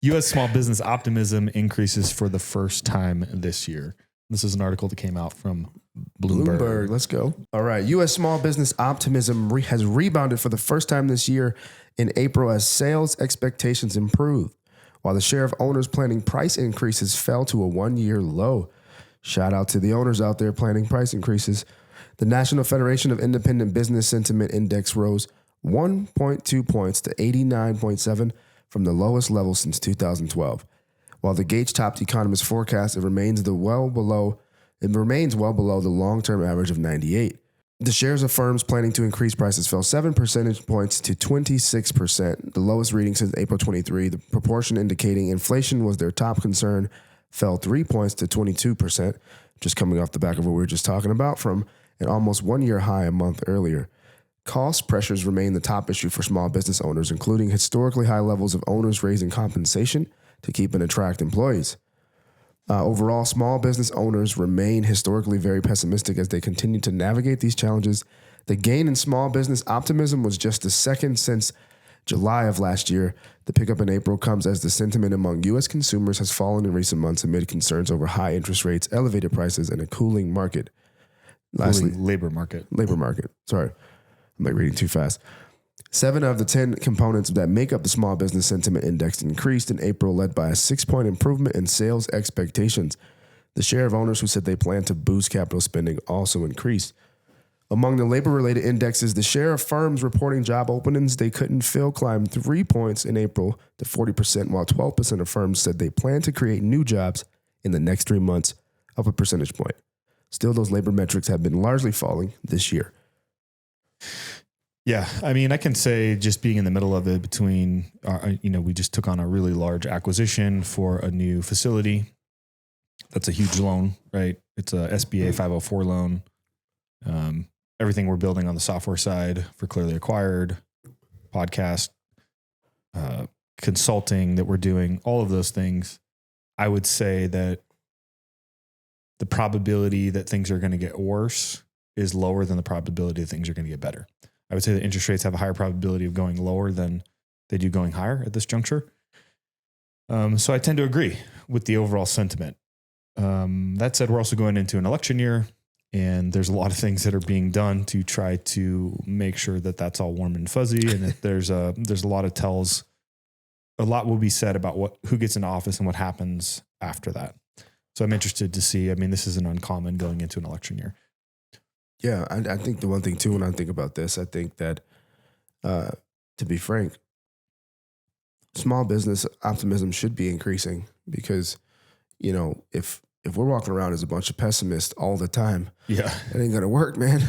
U.S. small business optimism increases for the first time this year. This is an article that came out from Bloomberg. Let's go. All right. U.S. small business optimism has rebounded for the first time this year in April as sales expectations improved, while the share of owners planning price increases fell to a one-year low. Shout out to the owners out there planning price increases. The National Federation of Independent Business Sentiment Index rose 1.2 points to 89.7 from the lowest level since 2012. While the Gauge topped economists' forecast, it remains well below the long-term average of 98. The shares of firms planning to increase prices fell 7 percentage points to 26%, the lowest reading since April 23. The proportion indicating inflation was their top concern fell 3 points to 22%, just coming off the back of what we were just talking about from an almost one-year high a month earlier. Cost pressures remain the top issue for small business owners, including historically high levels of owners raising compensation to keep and attract employees. Overall, small business owners remain historically very pessimistic as they continue to navigate these challenges. The gain in small business optimism was just the second since July of last year. The pickup in April comes as the sentiment among U.S. consumers has fallen in recent months amid concerns over high interest rates, elevated prices, and a cooling market. Lastly, labor market. Sorry, I'm reading too fast. 7 of the 10 components that make up the Small Business Sentiment Index increased in April, led by a 6-point improvement in sales expectations. The share of owners who said they plan to boost capital spending also increased. Among the labor-related indexes, the share of firms reporting job openings they couldn't fill climbed 3 points in April to 40%, while 12% of firms said they plan to create new jobs in the next 3 months, up a percentage point. Still, those labor metrics have been largely falling this year. Yeah. I mean, I can say just being in the middle of it between, we just took on a really large acquisition for a new facility. That's a huge loan, right? It's a SBA 504 loan. Everything we're building on the software side for Clearly Acquired, podcast, consulting that we're doing, all of those things. I would say that the probability that things are going to get worse is lower than the probability that things are going to get better. I would say that interest rates have a higher probability of going lower than they do going higher at this juncture. So I tend to agree with the overall sentiment. That said, we're also going into an election year, and there's a lot of things that are being done to try to make sure that that's all warm and fuzzy. And that there's a lot of tells. A lot will be said about who gets into office and what happens after that. So I'm interested to see. I mean, this isn't uncommon going into an election year. Yeah, I think the one thing too, when I think about this, I think that, to be frank, small business optimism should be increasing because, if we're walking around as a bunch of pessimists all the time, it ain't gonna work, man.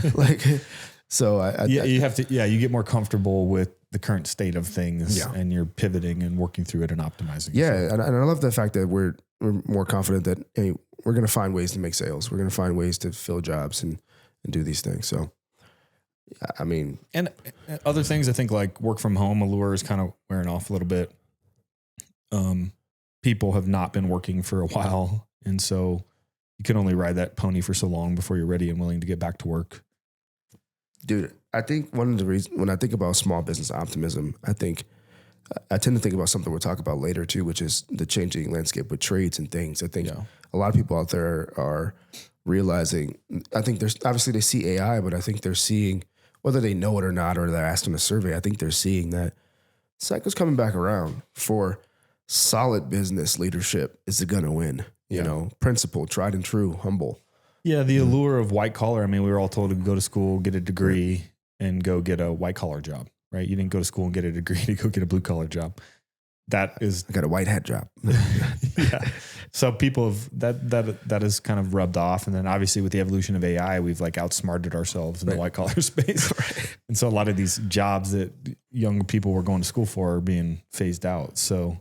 You get more comfortable with the current state of things, and you're pivoting and working through it and optimizing. Yeah, and I love the fact that we're more confident that hey, we're gonna find ways to make sales, we're gonna find ways to fill jobs and do these things. So, I mean, and other things, I think like work from home allure is kind of wearing off a little bit. People have not been working for a while. And so you can only ride that pony for so long before you're ready and willing to get back to work. Dude, I think one of the reasons when I think about small business optimism, I tend to think about something we'll talk about later too, which is the changing landscape with trades and things. I think a lot of people out there are realizing, I think there's obviously they see AI, but I think they're seeing, whether they know it or not, or they're asked in a survey, I think they're seeing that cycle's coming back around for solid business leadership is going to win, principled, tried and true, humble. Yeah. The allure of white collar. I mean, we were all told to go to school, get a degree and go get a white collar job, right? You didn't go to school and get a degree to go get a blue collar job. I got a white hat job. Yeah. So people have that has kind of rubbed off. And then obviously with the evolution of AI, we've like outsmarted ourselves in the white collar space. Right. And so a lot of these jobs that young people were going to school for are being phased out. So